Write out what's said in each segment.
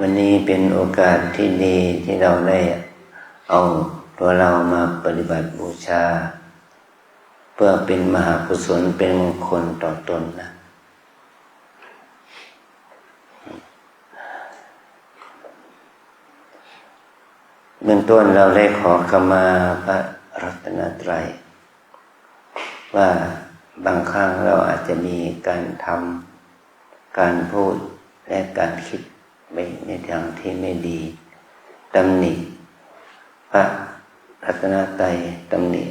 วันนี้เป็นโอกาสที่ดีที่เราได้เอาตัวเรามาปฏิบัติบูชาเพื่อเป็นมหากุศลเป็นมงคลต่อตนนะเบื้องต้นเราได้ขอขมาพระรัตนตรัยว่าบางครั้งเราอาจจะมีการทำการพูดและการคิดไปในทางที่ไม่ดีตำหนิพระรัตนตรัยตำหนิ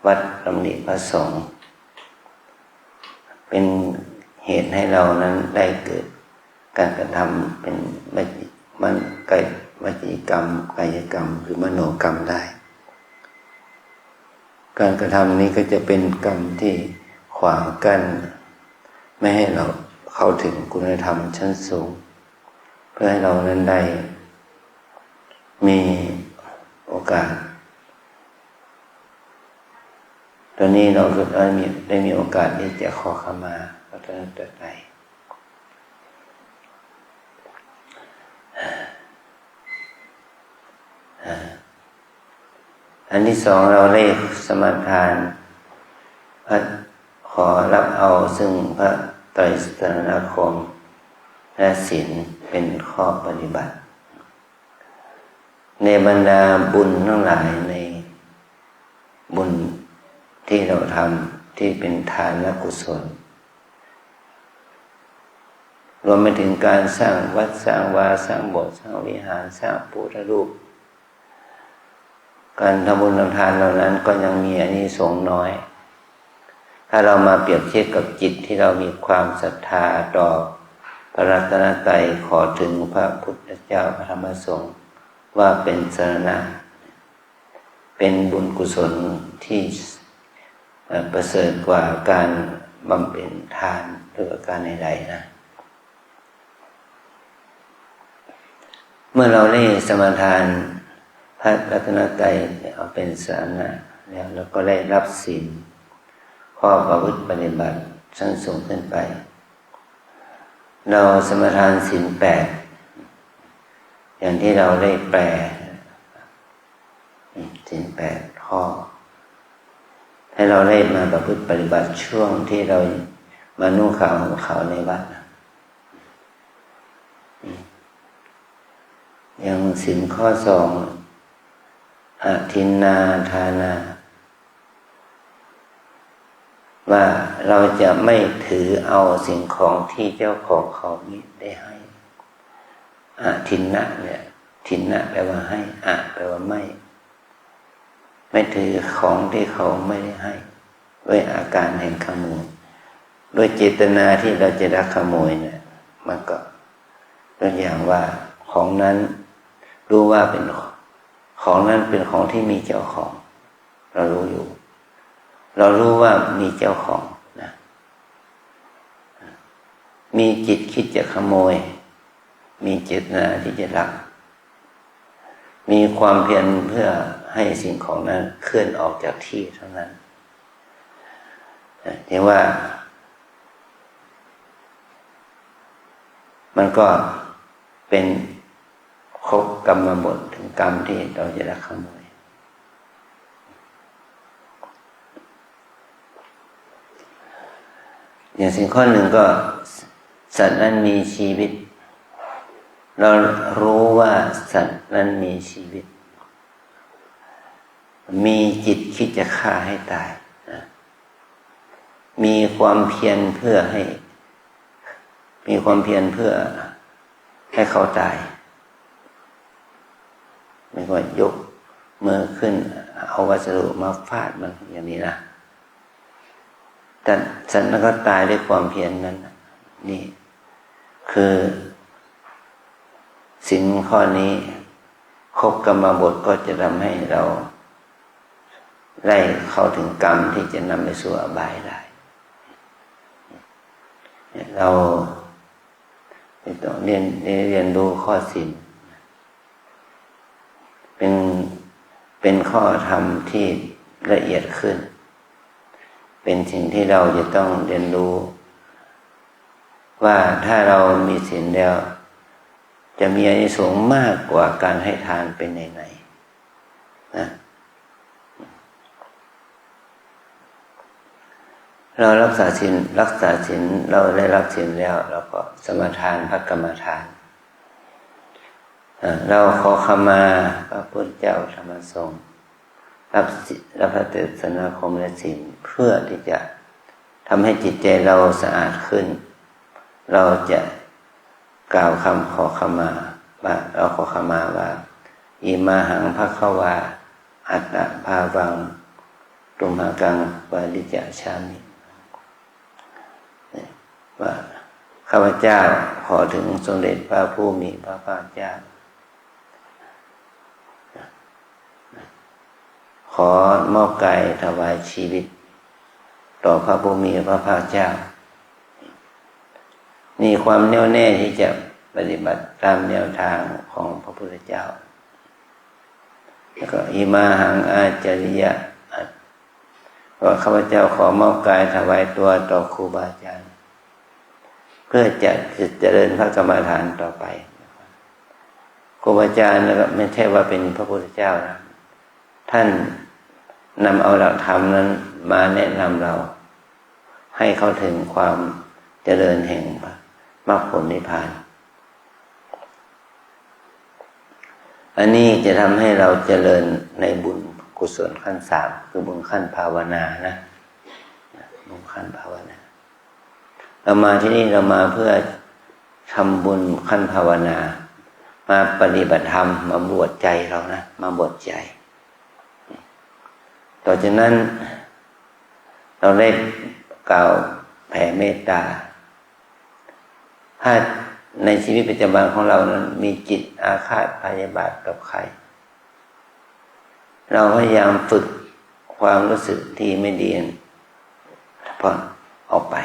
วัดตำหนิพระสงฆ์เป็นเหตุให้เรานั้นได้เกิดการกระทำเป็นวจีกรรมกายกรรมหรือมโนกรรมได้การกระทำนี้ก็จะเป็นกรรมที่ขวางกั้นไม่ให้เราเข้าถึงคุณธรรมชั้นสูงเพื่อให้เรานั้นได้มีโอกาสตอนนี้เราก็ได้มีโอกาสที่จะขอขมาพระรัตนตรัยอันที่สองเราได้สมาทานขอรับเอาซึ่งพระไตรสรณคมและศีลเป็นข้อปฏิบัติในบรรดาบุญทั้งหลายในบุญที่เราทำที่เป็นทานกุศลรวมไปถึงการสร้างวัดสร้างวาสร้างโบสถ์สร้างวิหารสร้างพุทธรูปการทำบุญทำทานเหล่านั้นก็ยังมีอานิสงส์น้อยถ้าเรามาเปรียบเทียบกับจิตที่เรามีความศรัทธาต่อพระรัตนตรัยขอถึงพระพุทธเจ้าพระธรรมสงฆ์ว่าเป็นสรณะเป็นบุญกุศลที่ประเสริฐกว่าการบำเพ็ญทานหรือการใดๆนะเมื่อเราได้สมาทานพระรัตนตรัยเอาเป็นสรณะแล้วเราก็ได้รับศีลข้อประพฤติปฏิบัติชั้นสูงขึ้นไปเราสมาทานศีล 8อย่างที่เราได้แปลศีล 8 ข้อให้เราได้มาประพฤติปฏิบัติช่วงที่เรามานุ่งขาวห่มขาวในวัดอย่างศีลข้อ 2อทินนาทานาว่าเราจะไม่ถือเอาสิ่งของที่เจ้าของเขานี้ได้ให้ทินนะเนี่ยทินนะแปลว่าให้แปลว่าไม่ถือของที่เขาไม่ได้ให้ด้วยอาการแห่งขโมยด้วยเจตนาที่เราจะรักขโมยเนี่ยมันก็ตัวอย่างว่าของนั้นรู้ว่าเป็นของนั้นเป็นของที่มีเจ้าของเรารู้อยู่เรารู้ว่ามีเจ้าของนะมีจิตคิดจะขโมยมีเจตนาที่จะลักมีความเพียรเพื่อให้สิ่งของนั้นเคลื่อนออกจากที่เท่านั้นเห็นว่ามันก็เป็นครบกรรมบทถึงกรรมที่เราจะลักขโมยอย่างสิ่งข้อหนึ่งก็สัตว์นั้นมีชีวิตเรารู้ว่าสัตว์นั้นมีชีวิตมีจิตคิดจะฆ่าให้ตายนะมีความเพียรเพื่อให้เขาตายไม่ว่ายกมือขึ้นเอาวัสดุมาฟาดมันอย่างนี้นะแต่ฉันก็ตายด้วยความเพียรนั้นนี่คือศีลข้อนี้ครบกรรมบทก็จะทำให้เราได้เข้าถึงกรรมที่จะนำไปสู่อบายได้เราต้องเรียนรู้ข้อศีลเป็นข้อธรรมที่ละเอียดขึ้นเป็นสิ่งที่เราจะต้องเรียนรู้ว่าถ้าเรามีศีลแล้ว จะมีอานิสงส์มากกว่าการให้ทานเป็นไหนๆนะเรารักษาศีลเราได้รับศีลแล้วเราก็สมาทานพระกรรมฐานเราขอขมาพระพุทธเจ้าธรรมสงฆ์รับพระเตสนาคมและศีลเพื่อที่จะทำให้จิตใจเราสะอาดขึ้นเราจะกล่าวคำขอขมาว่าเราขอขมาว่าอิมาหังภควาอัตตภาวังตุมหากังวาลิจฉามิว่าข้าพเจ้าขอถึงสมเด็จพระผู้มีพระภาคเจ้าขอมอบกายถวายชีวิตต่อพระผู้มีพระภาคเจ้ามีความแน่วแน่ที่จะปฏิบัติตามแนวทางของพระพุทธเจ้าแล้วก็อิมาหังอาจาริยะว่าข้าพเจ้าขอมอบกายถวายตัวต่อครูบาอาจารย์เพื่อจะเจริญพระกรรมฐานต่อไปครูบาอาจารย์นะครับไม่ใช่ว่าเป็นพระพุทธเจ้านะท่านนำเอาหลักธรรมนั้นมาแนะนำเราให้เข้าถึงความเจริญแห่งมรรคผลนิพพานอันนี้จะทำให้เราเจริญในบุญกุศลขั้นสามคือบุญขั้นภาวนานะบุญขั้นภาวนาเรามาที่นี่เรามาเพื่อทำบุญขั้นภาวนามาปฏิบัติธรรมมาบวชใจเรานะมาบวชใจต่อจากนั้นเราได้กล่าวแผ่เมตตาถ้าในชีวิตประจำวันของเรานั้นมีจิตอาฆาตพยาบาทกับใครเราพยายามฝึกความรู้สึกที่ไม่ดีผ่อนออกไป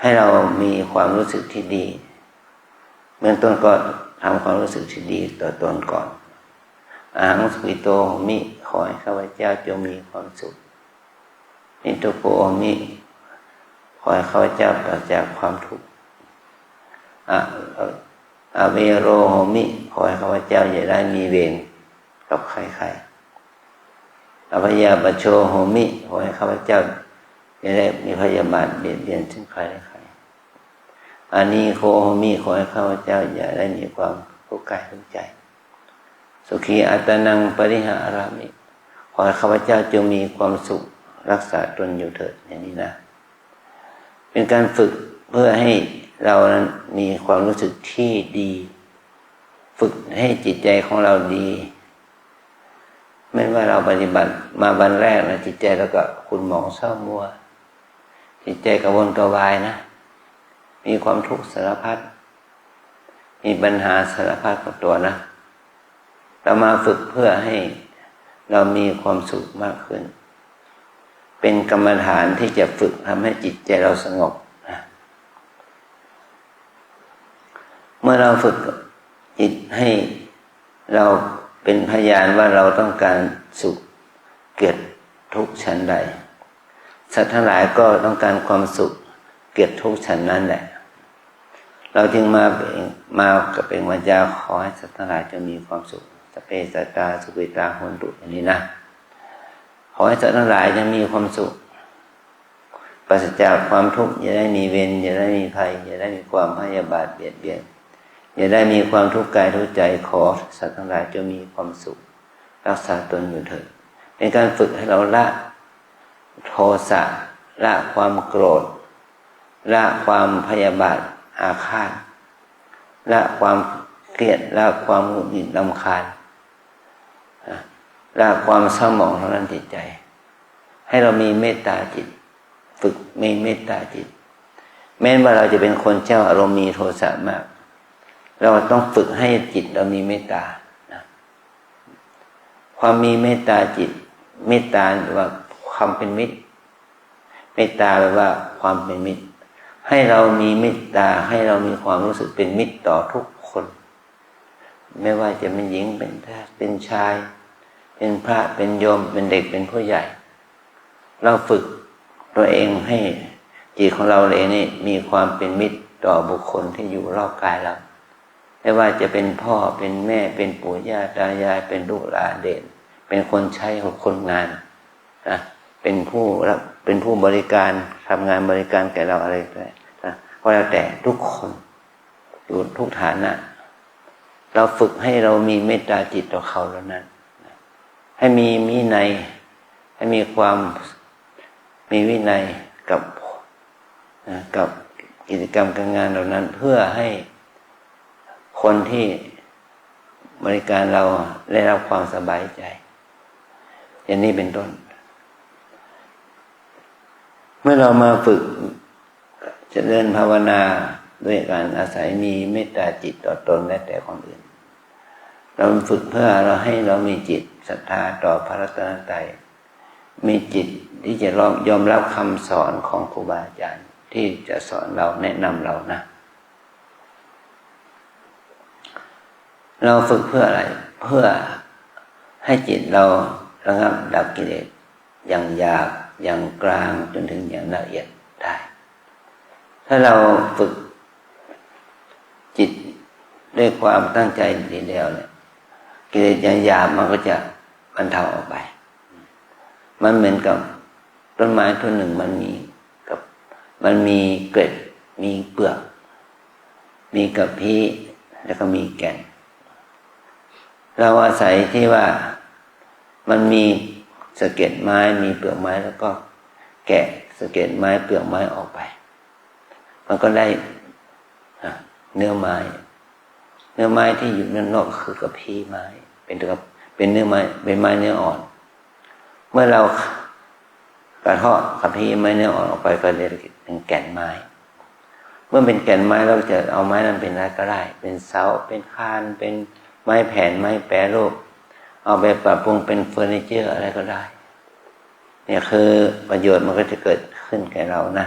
ให้เรามีความรู้สึกที่ดีเบื้องต้นก็ทำความรู้สึกที่ดีต่อตนก่อนอาหังสุขิโตโหมิขอให้ข้าพเจ้าจงมีความสุขนิทุโกโหมิขอให้ข้าพเจ้าปราศจากความทุกข์อเวโรโหมิขอให้ข้าพเจ้าอย่าได้มีเวรกับใครๆอภยาปโชโหมิขอให้ข้าพเจ้าอย่าได้มีพยาบาทเบียดเบียนซึ่งใครและใครอานีโคโหมิขอให้ข้าพเจ้าอย่าได้มีความทุกข์กายทุกข์ใจสุขีอัตนังปริหารามิขอให้ข้าพเจ้าจงมีความสุขรักษาตนอยู่เถิดอย่างนี้นะเป็นการฝึกเพื่อให้เรานั้นมีความรู้สึกที่ดีฝึกให้จิตใจของเราดีไม่ว่าเราปฏิบัติมาวันแรกนะจิตใจเราก็ขุ่นหมองเศร้ามัวจิตใจกระวนกระวายนะมีความทุกข์สารพัดมีปัญหาสารพัดกับตัวนะเรามาฝึกเพื่อให้เรามีความสุขมากขึ้นเป็นกรรมฐานที่จะฝึกทำให้จิตใจเราสงบนะเมื่อเราฝึกจิตให้เราเป็นพยานว่าเราต้องการสุขเกิดทุกข์ชั้นใดสัตว์ทั้งหลายก็ต้องการความสุขเกิดทุกข์ชั้นนั้นแหละเราจึงมากับเป็นวัจจาขอให้สัตว์ทั้งหลายจะมีความสุขสเปสัตตาสุขิตาโหนตุอย่างนี้นะขอให้สัตว์ทั้งหลายจะมีความสุขปราศจากความทุกข์อย่าได้มีเวรอย่าได้มีภัยอย่าได้มีความพยาบาทเบียดเบียนอย่าได้มีความทุกข์กายทุกข์ใจขอสัตว์ทั้งหลายจะมีความสุขรักษาตนอยู่เถิดเป็นการฝึกให้เราละโทสะละความโกรธละความพยาบาทอาฆาตละความเครียดละความหงุดหงิดรำคาญละความเศร้าหมองทางด้านจิตใจให้เรามีเมตตาจิตฝึกมีเมตตาจิตแม้ว่าเราจะเป็นคนเจ้าอารมณ์มีโทสะมากเราต้องฝึกให้จิตเรามีเมตตานะความมีเมตตาจิตเมตตาหรือว่าความเป็นมิตรเมตตาแปลว่าความเป็นมิตรให้เรามีเมตตาให้เรามีความรู้สึกเป็นมิตรต่อทุกคนไม่ว่าจะเป็นหญิงเป็นแพทย์เป็นชายเป็นพระเป็นโยมเป็นเด็กเป็นผู้ใหญ่เราฝึกตัวเองให้จิตของเราเองนี่มีความเป็นมิตรต่อบุคคลที่อยู่รอบกายเรา ไม่ว่าจะเป็นพ่อเป็นแม่เป็นปู่ย่าตายายเป็นลูกหลานเด่นเป็นคนใช้ของคนงานนะเป็นผู้รับเป็นผู้บริการทำงานบริการแก่เราอะไรก็ได้นะก็แล้วแต่ทุกคนอยู่ทุกฐานะเราฝึกให้เรามีเมตตาจิตต่อเขาแล้วนั้นให้มีวินัยให้มีความมีวินัยกับกิจกรรมการงานเหล่านั้น เพื่อให้คนที่บริการเราได้รับความสบายใจอย่างนี้เป็นต้นเมื่อเรามาฝึกเจริญภาวนาด้วยการอาศัยมีเมตตาจิตต่อตนและแต่คนอื่นเราฝึกเพื่อเราให้เรามีจิตศรัทธาต่อพระรัตนตรัยมีจิตที่จะยอมรับคำสอนของครูบาอาจารย์ที่จะสอนเราแนะนำเรานะเราฝึกเพื่ออะไรเพื่อให้จิตเราระงับดับกิเลสอย่างหยาบอย่างกลางจนถึงอย่างละเอียดได้ถ้าเราฝึกจิตด้วยความตั้งใจดีแล้วเนี่ยกิเลสอย่างหยาบมันก็จะบรรเทาออกไปมันเหมือนกับต้นไม้ต้นหนึ่งมันมีเกล็ดมีเปลือกมีกระพี้แล้วก็มีแก่นเราอาศัยที่ว่ามันมีสะเก็ดไม้มีเปลือกไม้แล้วก็แกะสะเก็ดไม้เปลือกไม้ออกไปมันก็ได้เนื้อไม้ที่อยู่ด้านนอกคือกระพี้ไม้เป็นเนื้อไม้เป็นไม้เนื้ออ่อนเมื่อเรากระเทาะกระพี้ไม้เนื้ออ่อนออกไปก็เลยเป็นแก่นไม้เมื่อเป็นแก่นไม้เราจะเอาไม้นั้นเป็นอะไรก็ได้เป็นเสาเป็นคานเป็นไม้แผ่นไม้แปรรูปเอาไปปรับปรุงเป็นเฟอร์นิเจอร์อะไรก็ได้เนี่ยคือประโยชน์มันก็จะเกิดขึ้นแก่เรานะ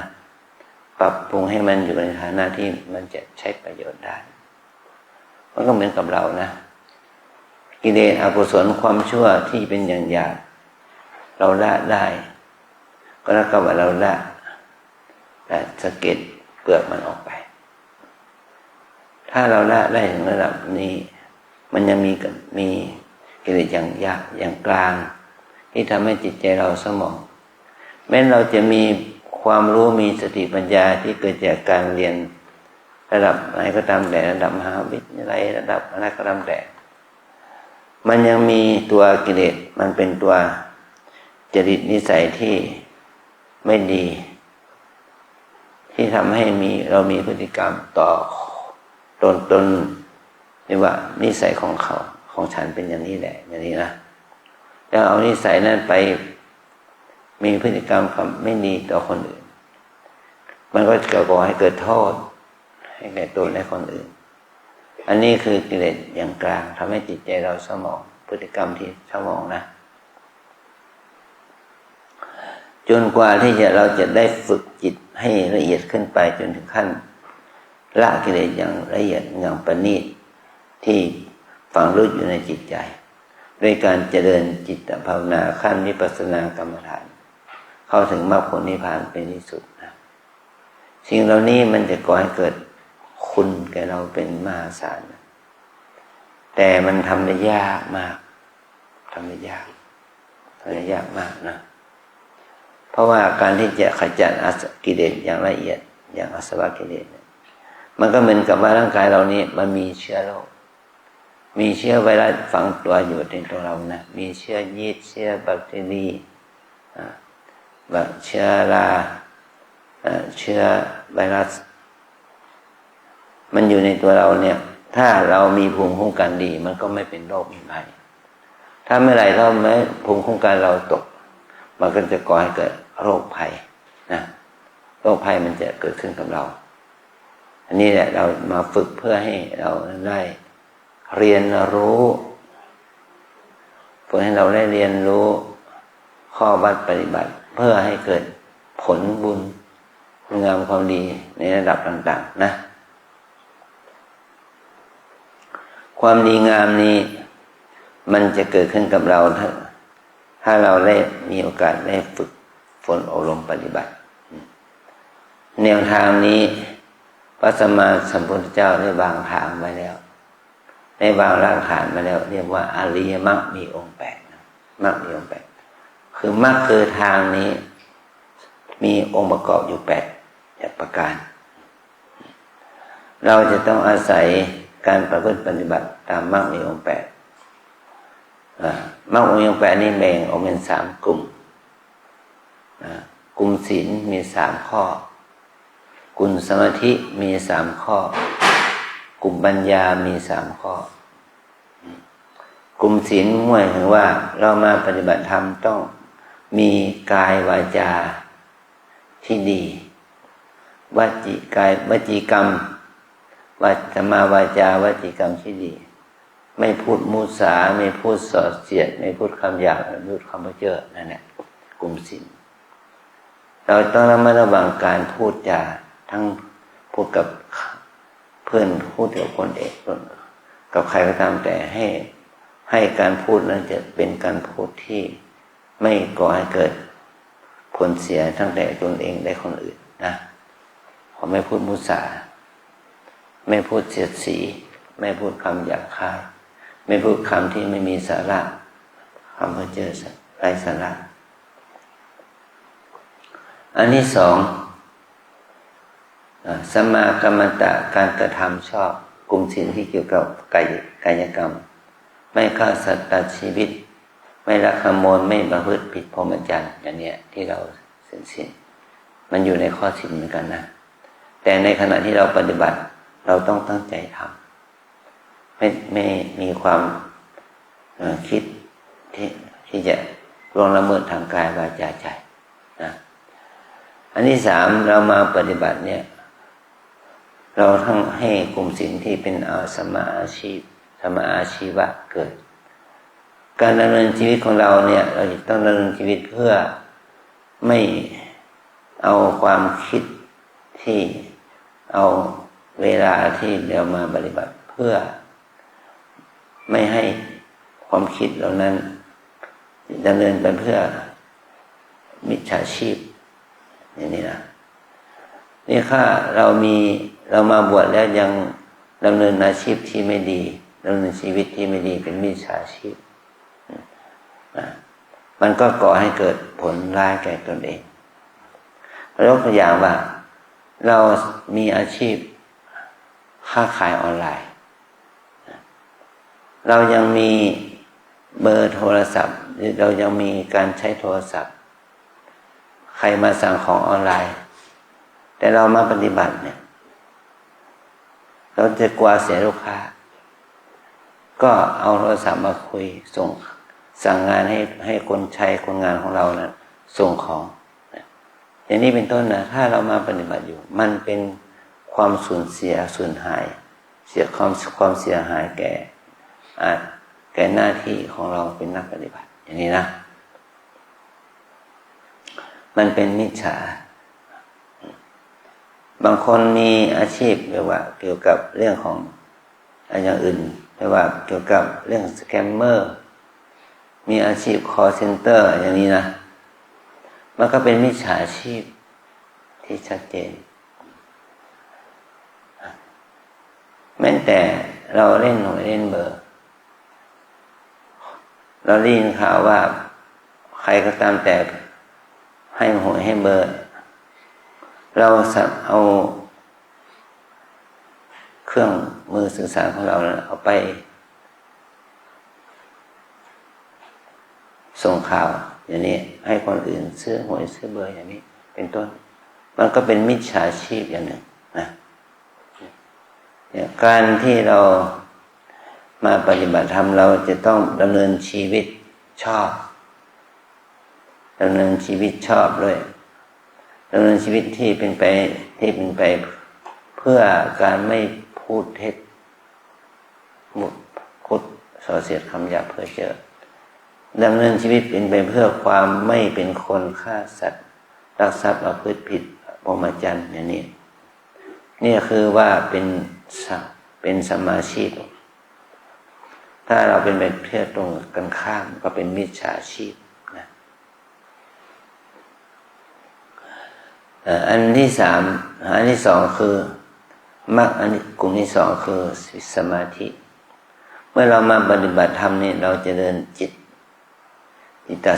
ปรับปรุงให้มันอยู่ในฐานะที่มันจะใช้ประโยชน์ได้มันก็เหมือนกับเรานะกิเลสอกุศลความชั่วที่เป็นอย่างหยาบเราละได้ก็แล้วกับว่าเราละแต่สะเก็ดเปลือกมันออกไปถ้าเราละได้ถึงระดับนี้มันยังมีกิเลสอย่างหยาบอย่างกลางที่ทำให้จิตใจเราสมองแม้เราจะมีความรู้มีสติปัญญาที่เกิดจากการเรียนระดับไหนก็ตามแต่ระดับมหาวิทยาลัยระดับอะไรก็ตามแต่มันยังมีตัวกิเลสมันเป็นตัวจริตนิสัยที่ไม่ดีที่ทำให้เรามีพฤติกรรมต่อตนเรียกว่านิสัยของฉันเป็นอย่างนี้แหละอย่างนี้นะแล้วเอานิสัยนั้นไปมีพฤติกรรมไม่ดีต่อคนอื่นมันก็จะก่อให้เกิดโทษให้แก่ตนและคนอื่นอันนี้คือกิเลสอย่างกลางทำให้จิตใจเราเศร้าหมองพฤติกรรมที่เศร้าหมองนะจนกว่าที่เราจะได้ฝึกจิตให้ละเอียดขึ้นไปจนถึงขั้นละกิเลสอย่างละเอียดอย่างประณีตที่ฝังลึกอยู่ในจิตใจด้วยการเจริญจิตภาวนาขั้นวิปัสสนากรรมฐานเข้าถึงมรรคผลนิพพานเป็นที่สุดนะสิ่งเหล่านี้มันจะก่อให้เกิดคุณแก่เราเป็นมหาศาลแต่มันทำได้ยากมากทำได้ยากมากนะเพราะว่าการที่จะขจัดกิเลสอย่างละเอียดอย่างอาสวะกิเลสมันก็เหมือนกับว่าร่างกายเรานี้มันมีเชื้อโรคมีเชื้อไวรัสฝังตัวอยู่ในตัวเรานะมีเชื้อยีสต์เชื้อแบคทีเรียเชื้อราเชื้อไวรัสมันอยู่ในตัวเราเนี่ยถ้าเรามีภูมิคุ้มกันดีมันก็ไม่เป็นโรคมีภัยถ้าเมื่อไหร่เราไม่ภูมิคุ้มกันเราตกมันก็จะก่อให้เกิดโรคภัยนะโรคภัยมันจะเกิดขึ้นกับเราอันนี้แหละเรามาฝึกเพื่อให้เราได้เรียนรู้ฝึกให้เราได้เรียนรู้ข้อวัดปฏิบัติเพื่อให้เกิดผลบุญงามความดีในระดับต่างๆนะความดีงามนี้มันจะเกิดขึ้นกับเราถ้าเราได้มีโอกาสได้ฝึกฝนอบรมปฏิบัติแนวทางนี้พระสัมมาสัมพุทธเจ้าได้วางทางไว้แล้ว ในวางรากฐานมาแล้วเรียกว่าอริยมรรคมีองค์8นะมรรคมีองค์8คือมรรคคือทางนี้มีองค์ประกอบอยู่8ประการเราจะต้องอาศัยการประพฤติปฏิบัติตามมรรคมีองค์8มรรคมีองค์8นี้แบ่งออกเป็น3กลุ่มกลุ่มศีลมี3ข้อกลุ่มสมาธิมี3ข้อกลุ่มปัญญามี3ข้อกลุ่มศีลหมายถึงว่าเรามาปฏิบัติธรรมต้องมีกายวาจาที่ดีวจีกายวจีกรรมสัมมาวาจาวจีกรรมที่ดีไม่พูดมุสาไม่พูดส่อเสียดไม่พูดคำหยาบไม่พูดคำเพ้อเจ้อนั่นแหละกลุ่มศีลเราต้องระมัดระวังการพูดจาทั้งพูดกับเพื่อนพูดกับคนเอกกับใครก็ตามแต่ให้การพูดนั้นจะเป็นการพูดที่ไม่ก่อให้เกิดผลเสียทั้งแต่ตนเองและคนอื่นนะขอไม่พูดมุสาไม่พูดเสียดสีไม่พูดคำหยาบคายไม่พูดคำที่ไม่มีสาระคำเพ้อเจ้อไร้สาระอันที่2สัมมากัมมันตะการกระทำชอบกลุ่มศีลที่เกี่ยวกับกายกรรมไม่ฆ่าสัตว์ตัดชีวิตไม่ลักขโมยไม่ประพฤติผิดพรหมจรรย์อย่างนี้ที่เราศีลมันอยู่ในข้อศีลเหมือนกันนะแต่ในขณะที่เราปฏิบัติเราต้องตั้งใจทำไม่มีความคิดที่จะล่วงละเมิดทางกายวาจาใจนะอันที่3เรามาปฏิบัติเนี่ยเราทั้งให้กลุ่มศีลที่เป็นสัมมาอาชีวะเกิดการดำเนินชีวิตของเราเนี่ยเราต้องดำเนินชีวิตเพื่อไม่เอาความคิดที่เอาเวลาที่เรามาปฏิบัติเพื่อไม่ให้ความคิดเหล่านั้นดำเนินไปเพื่อมิจฉาชีพอย่างนี้นะนี่ถ้าเรามาบวชแล้วยังดำเนินอาชีพที่ไม่ดีดำเนินชีวิตที่ไม่ดีเป็นมิจฉาชีพมันก็ก่อให้เกิดผลร้ายแก่ตนเองยกตัวอย่างว่าเรามีอาชีพค้าขายออนไลน์เรายังมีเบอร์โทรศัพท์เรายังมีการใช้โทรศัพท์ใครมาสั่งของออนไลน์แต่เรามาปฏิบัติเนี่ยเราจะกลัวเสียลูกค้าก็เอาโทรศัพท์มาคุยสั่งงานให้คนใช้คนงานของเรานะส่งของอย่างนี้เป็นต้นนะถ้าเรามาปฏิบัติอยู่มันเป็นความสูญเสียสูญหายเสียความเสียหายแก่หน้าที่ของเราเป็นนักปฏิบัติอย่างนี้นะมันเป็นมิจฉาบางคนมีอาชีพเรียกว่าเกี่ยวกับเรื่องของอย่างอื่นเรียกว่าเกี่ยวกับเรื่องสแกมเมอร์มีอาชีพ call center อย่างนี้นะมันก็เป็นมิจฉาชีพที่ชัดเจนแม้แต่เราเล่นหวยเล่นเบอร์เราได้ยินข่าวว่าใครก็ตามแต่ให้หวยให้เบอร์เราเอาเครื่องมือสื่อสารของเราเอาไปส่งข่าวอย่างนี้ให้คนอื่นซื้อหวยซื้อเบอร์อย่างนี้เป็นต้นมันก็เป็นมิจฉาชีพอย่างหนึ่งนะการที่เรามาปฏิบัติธรรมเราจะต้องดำเนินชีวิตชอบดำเนินชีวิตชอบด้วยดำเนินชีวิตที่เป็นไปเพื่อการไม่พูดเท็จพูดส่อเสียดคำหยาบเพ้อเจ้อดำเนินชีวิตเป็นไปเพื่อความไม่เป็นคนฆ่าสัตว์ลักทรัพย์ประพฤติผิดพรหมจรรย์อย่างนี้นี่คือว่าเป็นสัมมาชีพถ้าเราเป็นไปเพื่อตรงกันข้ามก็เป็นมิจฉาชีพนะอันที่2คือมรรคกลุ่มที่2คือสมาธิ มื่อเรามาปฏิบัติธรรมนี่เราจะเดินจิต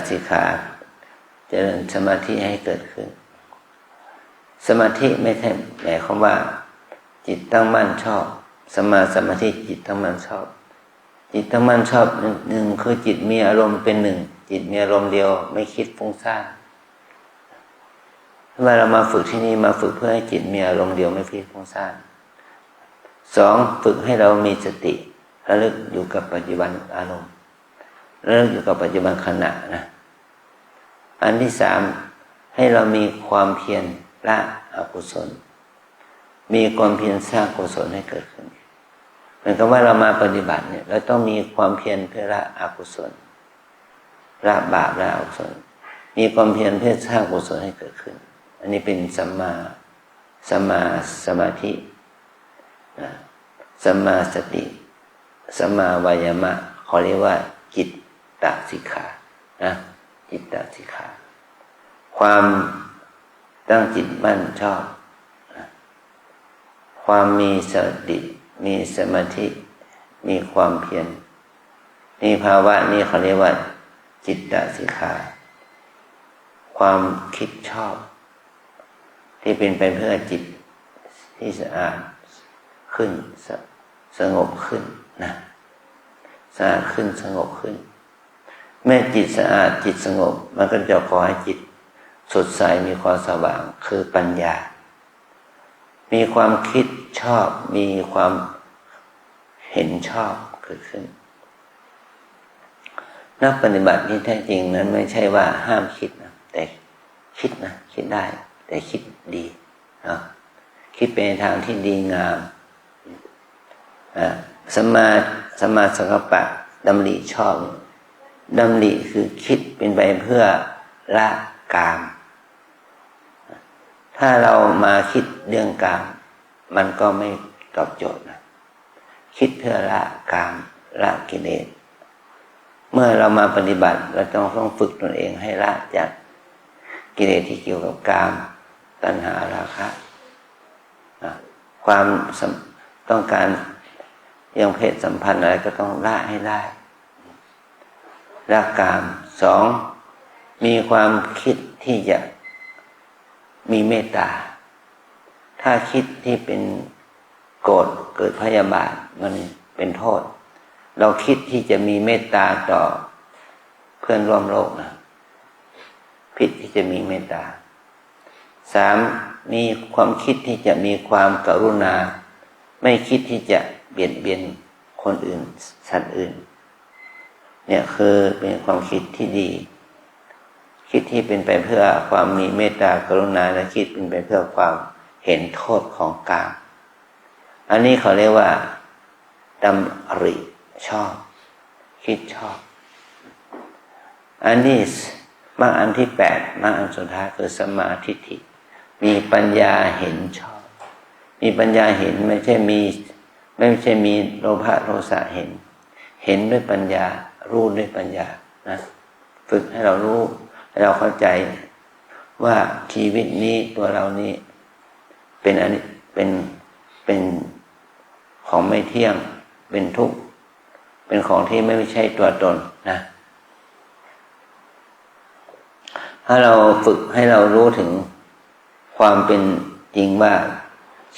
สิกขาเจริญสมาธิให้เกิดขึ้นสมาธิไม่ใช่หมายความว่าจิตตั้งมั่นชอบสมาธิจิตตั้งมั่นชอบจิตตั้งมั่นชอบหนึ่งคือจิตมีอารมณ์เป็นหนึ่งจิตมีอารมณ์เดียวไม่คิดฟุ้งซ่านเมื่อเรามาฝึกที่นี่มาฝึกเพื่อให้จิตมีอารมณ์เดียวไม่คิดฟุ้งซ่านสองฝึกให้เรามีสติระลึกอยู่กับปัจจุบันอารมณ์ระลึกอยู่กับปัจจุบันขณะนะอันที่สามให้เรามีความเพียรละอกุศลมีความเพียรสร้างกุศลให้เกิดขึ้นเหมือนกับว่าเรามาปฏิบัติเนี่ยเราต้องมีความเพียรเพื่อละอกุศลละบาปละอกุศลมีความเพียรเพื่อสร้างกุศลให้เกิดขึ้นอันนี้เป็นสัมมาสมาธิสัมมาสติสัมมาวายามะเขาเรียกว่าจิตตสิกขานะจิตตสิกขาความตั้งจิตมั่นชอบความมีสติมีสมาธิมีความเพียรนี่ภาวะนี้เขาเรียกว่าจิตตสิกขาความคิดชอบที่เป็นไปเพื่อจิตที่สะอาดขึ้นสงบขึ้นนะสะอาดขึ้นสงบขึ้นแม้จิตสะอาดจิตสงบมันก็จะขอให้จิตสดใสมีความสว่างคือปัญญามีความคิดชอบมีความเห็นชอบเกิดขึ้นนักปฏิบัติที่แท้จริงนั้นไม่ใช่ว่าห้ามคิดนะแต่คิดนะคิดได้แต่คิดดีนะคิดไปในทางที่ดีงามสัมมาสังกัปปะดำริชอบดำริคือคิดเป็นไปเพื่อละกามถ้าเรามาคิดเรื่องกามมันก็ไม่ตอบโจทย์นะคิดเพื่อละกามละกิเลสเมื่อเรามาปฏิบัติเราต้องฝึกตนเองให้ละจากกิเลสที่เกี่ยวกับกามตัณหาราคะความต้องการยังเพศสัมพันธ์อะไรก็ต้องละให้ได้ละกามสองมีความคิดที่จะมีเมตตาถ้าคิดที่เป็นโกรธเกิดพยาบาทมันเป็นโทษเราคิดที่จะมีเมตตาต่อเพื่อนร่วมโลกนะผิดที่จะมีเมตตาสามมีความคิดที่จะมีความกรุณาไม่คิดที่จะเบียดเบียนคนอื่นสัตว์อื่นเนี่ยคือเป็นความคิดที่ดีคิดที่เป็นไปเพื่อความมีเมตตากรุณาและคิดเป็นไปเพื่อความเห็นโทษของกามอันนี้เขาเรียกว่าดำริชอบคิดชอบอันนี้มรรคอันที่8มรรคอันสุดท้ายคือสัมมาทิฏฐิมีปัญญาเห็นชอบมีปัญญาเห็นไม่ใช่มีโลภะโทสะเห็นด้วยปัญญารู้ด้วยปัญญานะฝึกให้เรารู้ให้เราเข้าใจว่าชีวิตนี้ตัวเรานี้เป็นอันนี้เป็นของไม่เที่ยงเป็นทุกข์เป็นของที่ไม่ใช่ตัวตนนะถ้าเราฝึกให้เรารู้ถึงความเป็นจริงว่า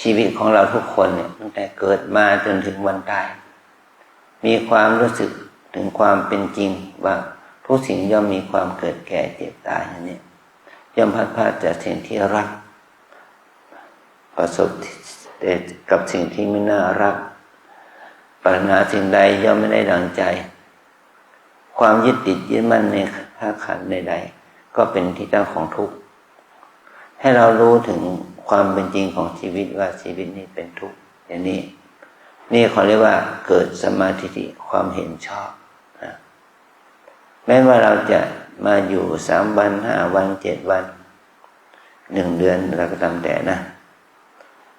ชีวิตของเราทุกคนเนี่ยตั้งแต่เกิดมาจนถึงวันตายมีความรู้สึกถึงความเป็นจริงว่าทุกสิ่งย่อมมีความเกิดแก่เจ็บตายอย่างนี้ย่อมพัดพรากจากสิ่งที่รักประสบกับสิ่งที่ไม่น่ารักปรารถนาสิ่งใดย่อมไม่ได้ดังใจความยึดติดยึดมั่นในธาตุขันธ์ใดๆก็เป็นที่ตั้งของทุกข์ให้เรารู้ถึงความเป็นจริงของชีวิตว่าชีวิตนี้เป็นทุกข์อย่างนี้นี่เขาเรียกว่าเกิดสัมมาทิฏฐิความเห็นชอบนะแม้ว่าเราจะมาอยู่3 วัน5 วัน7 วัน1 เดือนเราก็ตามแต่นะ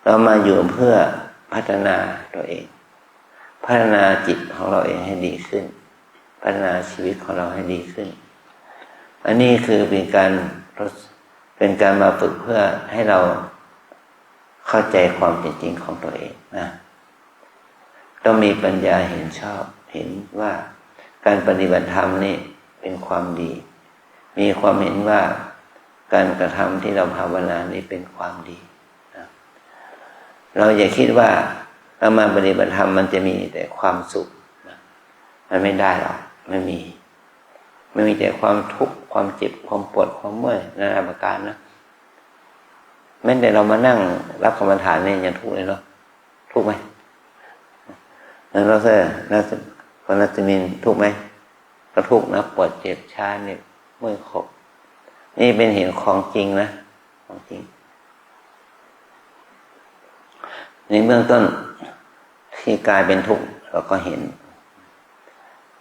เรามาอยู่เพื่อพัฒนาตัวเองพัฒนาจิตของเราเองให้ดีขึ้นพัฒนาชีวิตของเราให้ดีขึ้นอันนี้คือเป็นการมาฝึกเพื่อให้เราเข้าใจความเป็นจริงของตัวเองนะ ต้องมีปัญญาเห็นชอบเห็นว่าการปฏิบัติธรรมนี่เป็นความดีมีความเห็นว่าการกระทำที่เราภาวนานี่เป็นความดีนะเราอย่าคิดว่าเรามาปฏิบัติธรรมมันจะมีแต่ความสุขนะมันไม่ได้หรอกไม่มีแต่ความทุกข์ความเจ็บความปวดความเมื่อยนานาประการนะแม้แต่เรามานั่งรับกรรมฐานเนี่ยยังทุกข์เลยเนาะทุกข์ไหมเราเซ่คนนัตมินทุกข์ไหมก็ทุกข์นะปวดเจ็บชาเนี่ยเมื่อยขบนี่เป็นเห็นของจริงนะของจริงในเบื้องต้นที่กายเป็นทุกข์เราก็เห็น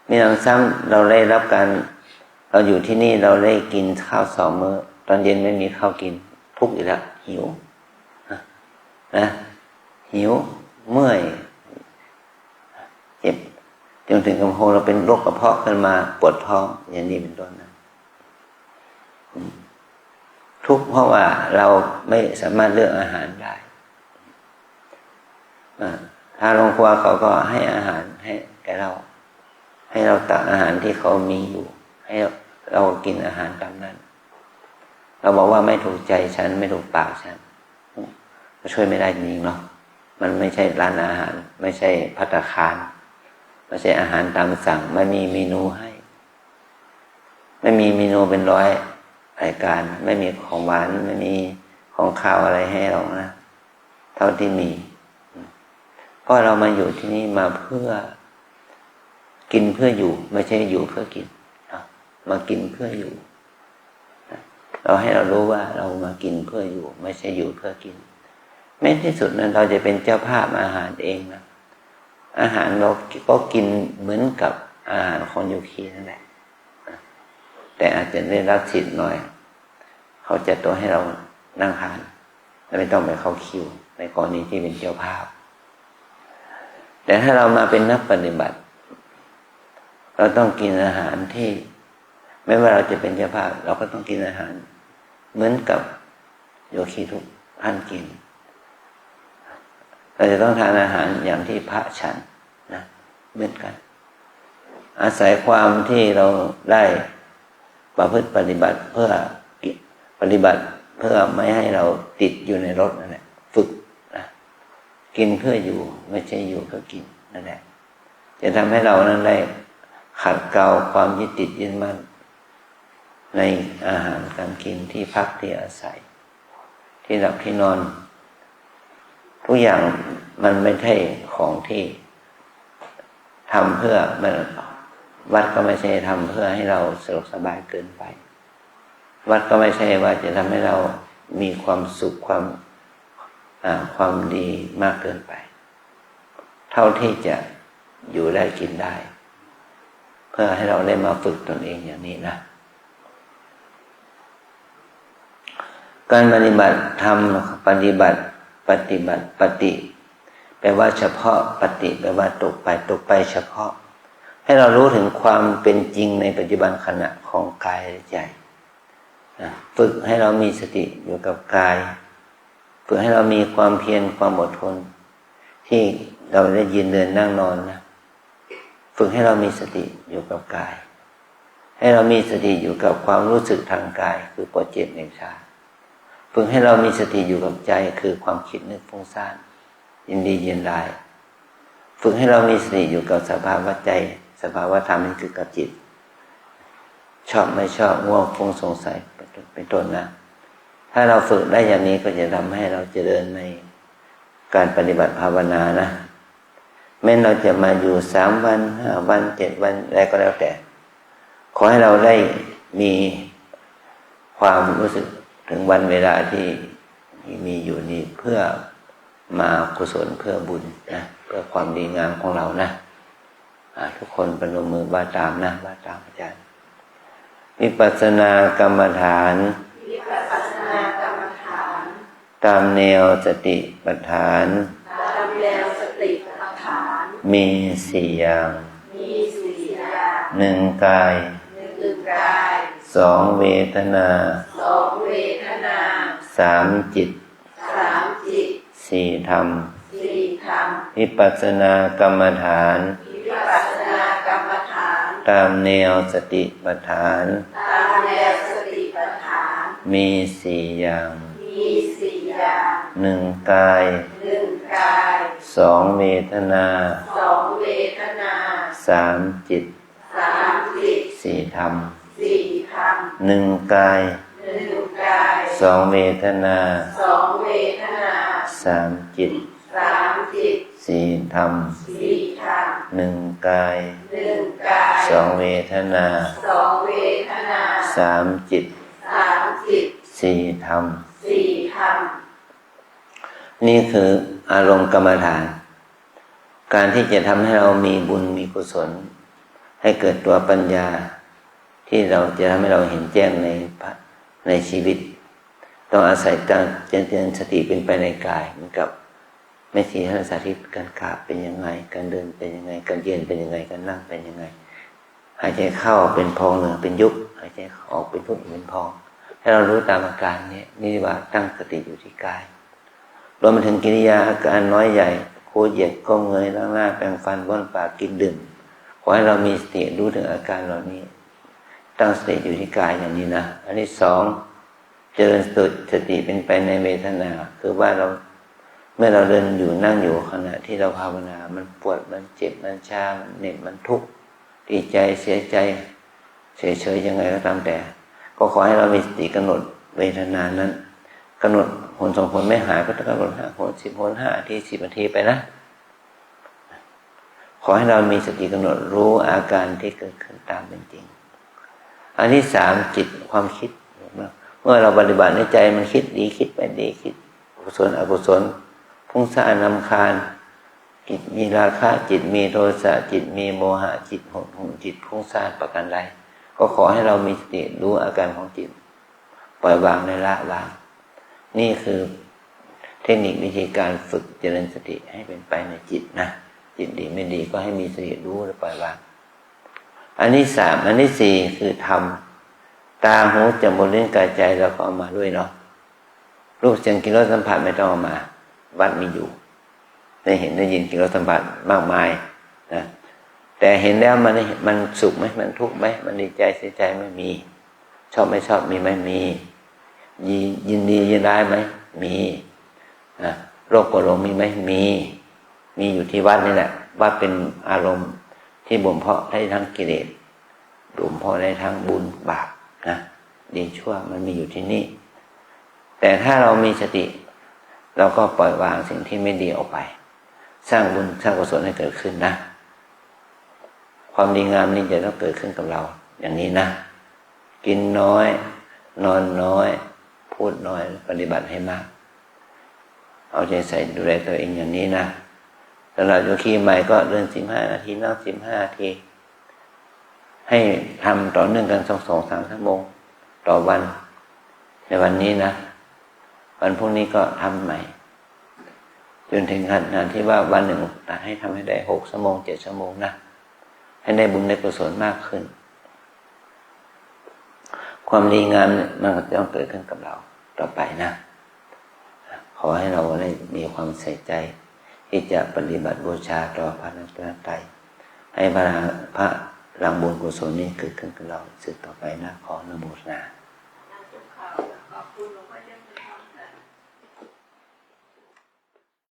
มีหลังซ้ำเราได้รับการเราอยู่ที่นี่เราได้กินข้าว2 มื้อตอนเย็นไม่มีข้าวกินทุกข์อีกแล้วหิวนะหิวเมื่อยเจ็บจนถึงกำโพงเราเป็นโรคกระเพาะขึ้นมาปวดท้องอย่างนี้เป็นต้นนะทุกข์เพราะว่าเราไม่สามารถเลือกอาหารได้ถ้าโรงครัวเขาก็ให้อาหารให้แก่เราให้เราตักอาหารที่เขามีอยู่ให้เรากินอาหารตามนั้นเราบอกว่าไม่ถูกใจฉันไม่ถูกปากฉันก็ช่วยไม่ได้จริงๆเนาะมันไม่ใช่ร้านอาหารไม่ใช่ภัตตาคารไม่ใช่อาหารตามสั่งไม่มีเมนูให้ไม่มีเมนูเป็นร้อยรายการไม่มีของหวานไม่มีของข้าวอะไรให้เรานะเท่าที่มีเพราะเรามาอยู่ที่นี่มาเพื่อกินเพื่ออยู่ไม่ใช่อยู่เพื่อกินมากินเพื่ออยู่เราให้เรารู้ว่าเรามากินเพื่ออยู่ไม่ใช่อยู่เพื่อกินแม้ที่สุดนั้นเราจะเป็นเจ้าภาพอาหารเองนะอาหารเราก็กินเหมือนกับอาหารของโยคีนั่นแหละแต่อาจจะได้รับสิทธิ์หน่อยเขาจัดโต๊ะให้เรานั่งทานไม่ต้องไปเข้าคิวในกรณีที่เป็นเจ้าภาพแต่ถ้าเรามาเป็นนักปฏิบัติเราต้องกินอาหารที่ไม่ว่าเราจะเป็นเจ้าภาพเราก็ต้องกินอาหารเหมือนกับโยคีทุกท่านกินเราจะต้องทานอาหารอย่างที่พระฉันนะเหมือนกันอาศัยความที่เราได้ประพฤติปฏิบัติเพื่อปฏิบัติเพื่อไม่ให้เราติดอยู่ในรถนั่นแหละฝึกนะกินเพื่ออยู่ไม่ใช่อยู่เพื่อกินนั่นแหละจะทำให้เรานั้นได้ขัดเกลาความยึดติดยึดมั่นในอาหารการกินที่พักที่อาศัยที่หลับที่นอนทุกอย่างมันไม่ใช่ของที่ทำเพื่อมันวัดก็ไม่ใช่ทำเพื่อให้เราสะดวกสบายเกินไปวัดก็ไม่ใช่ว่าจะทำให้เรามีความสุขความดีมากเกินไปเท่าที่จะอยู่ได้กินได้เพื่อให้เราได้มาฝึกตนเองอย่างนี้นะการปฏิบัติธรรมปฏิบัติปฏิแปลว่าเฉพาะปฏิแปลว่าตกไปเฉพาะให้เรารู้ถึงความเป็นจริงในปัจจุบันขณะของกายและใจฝึกให้เรามีสติอยู่กับกายฝึกให้เรามีความเพียรความอดทนที่เราได้ยืนเดินนั่งนอนนะฝึกให้เรามีสติอยู่กับกายให้เรามีสติอยู่กับความรู้สึกทางกายคือปวดเจ็บเหน็บชาฝึกให้เรามีสติอยู่กับใจคือความคิดนึกฟุ้งซ่านยินดียินร้ายฝึกให้เรามีสติอยู่กับสภาวะใจสภาวะธรรมนี่คือกับจิตชอบไม่ชอบง่วงฟุ้งสงสัยเป็นต้นนะถ้าเราฝึกได้อย่างนี้ก็จะทำให้เราเจริญในการปฏิบัติภาวนานะแม้เราจะมาอยู่3 วัน5 วัน7 วันอะไรก็แล้วแต่ขอให้เราได้มีความรู้สึกถึงวันเวลาที่มีอยู่นี้เพื่อมากุศลเพื่อบุญนะเพื่อความดีงามของเรานะทุกคนประนมมือว่าตามนะว่าตามอาจารย์วิปัสสนากรรมฐานตามแนวสติปัฏฐานมี4 อย่าง1 กาย2 เวทนา3 จิต4 ธรรม รรมวิปัสสนากรรมฐานวิปัสสนากรรมฐานตามแนวสติปัฏฐานตามแนวสติปัฏฐานมีสี่อย่างมีสี่อย่าง 1 กาย1 กาย2 เวทนา2 เวทนา3 จิต3 จิต4 ธรรม4 ธรรม1 กาย1 กาย2 เวทนา2 เวทนา3 จิต3 จิต4 ธรรม4 ธรรม1 กาย1 กาย2 เวทนา2 เวทนา3 จิต3 จิต4 ธรรม4 ธรรมนี่คืออารมณ์กรรมฐานการที่จะทำให้เรามีบุญมีกุศลให้เกิดตัวปัญญาที่เราจะทำให้เราเห็นแจ้งในชีวิตต้องอาศัยการเจริญสติเป็นไปในกายเหมือนกับแม่ชีท่านสาธิตการขาเป็นยังไงการเดินเป็นยังไงการยืนเป็นยังไงการนั่งเป็นยังไงหายใจเข้าเป็นพองเหนือเป็นยุบหายใจออกเป็นพุทเป็นพองให้เรารู้ตามอาการนี้นี่ว่าตั้งสติอยู่ที่กายรวมไปถึงกิริยาอาการน้อยใหญ่โค้งเหยียดก้มเงยล้างหน้าแปรงฟันบ้วนปากกินดื่มขอให้เรามีสติรู้ถึงอาการเหล่านี้ตั้งสติอยู่ที่กายอย่างนี้นะอันที่2เจริญสติเป็นไปในเวทนาคือว่าเราเมื่อเราเดินอยู่นั่งอยู่ขณะที่เราภาวนามันปวดมันเจ็บมันชามันเหน็บมันทุกข์ดีใจเสียใจเฉยๆยังไงก็ตามแต่ก็ขอให้เรามีสติกำหนดเวทนานั้นกำหนดหน2 หนไม่หายก็ต้องกำหนด5 หน10 หน5 นาที10 นาทีไปนะขอให้เรามีสติกำหนดรู้อาการที่เกิดขึ้นตามเป็นจริงอันที่3จิตความคิดเมื่อเราปฏิบัติในใจมันคิดดีคิดไม่ดีคิดกุศลอกุศลพุ่งซ่านรำคาญจิตมีราคะจิตมีโทสะจิตมีโมหะจิตหดหู่จิตพุ่งซ่านประการใดก็ขอให้เรามีสติรู้อาการของจิตปล่อยวางในละวางนี่คือเทคนิควิธีการฝึกเจริญสติให้เป็นไปในจิตนะจิตดีไม่ดีก็ให้มีสติรู้และปล่อยวางอันที่3อันที่4คือธรรมตาหูจมูกลิ้นกายใจเราก็เอามาด้วยเนาะรูปเสียงกลิ่นรสสัมผัสไม่ต้องเอามาวัดมีอยู่ได้เห็นได้ยินกลิ่นรสสัมผัสมากมายนะแต่เห็นแล้วมันสุขไหมมันทุกข์ไหมมันดีใจเสียใจไม่มีชอบไม่ชอบมีไหมมียินดียินร้ายไหมมีนะโรคโกรธหลงมีไหมมีอยู่ที่วัดนี่แหละวัดเป็นอารมณ์ที่บ่มเพาะได้ทั้งกิเลสบ่มเพาะได้ทั้งบุญบาปนะดีชั่วมันมีอยู่ที่นี่แต่ถ้าเรามีสติเราก็ปล่อยวางสิ่งที่ไม่ดีออกไปสร้างบุญสร้างกุศลให้เกิดขึ้นนะความดีงามนี่จะต้องเกิดขึ้นกับเราอย่างนี้นะกินน้อยนอนน้อยพูดน้อยปฏิบัติให้มากเอาใจใส่ดูแลตัวเองอย่างนี้นะสำหรับโยคีใหม่ก็เดิน15 นาทีนั่ง15 นาทีให้ทำต่อเนื่องกัน2-3 ชั่วโมงต่อวันในวันนี้นะวันพรุ่งนี้ก็ทำใหม่จนถึงขนาดที่ว่าวันหนึ่งให้ทำให้ได้6 ชั่วโมง7 ชั่วโมงนะให้ได้บุญได้กุศลมากขึ้นความดีงามมันก็จะต้องเกิดขึ้นกับเราต่อไปนะขอให้เราได้มีความใส่ใจที่จะปฏิบัติบูชาต่อพระรัตนตรัยให้พระลังบุญกุศลนี้เกิดขึ้นกับเราสืบต่อไปนะขออนุโมทนา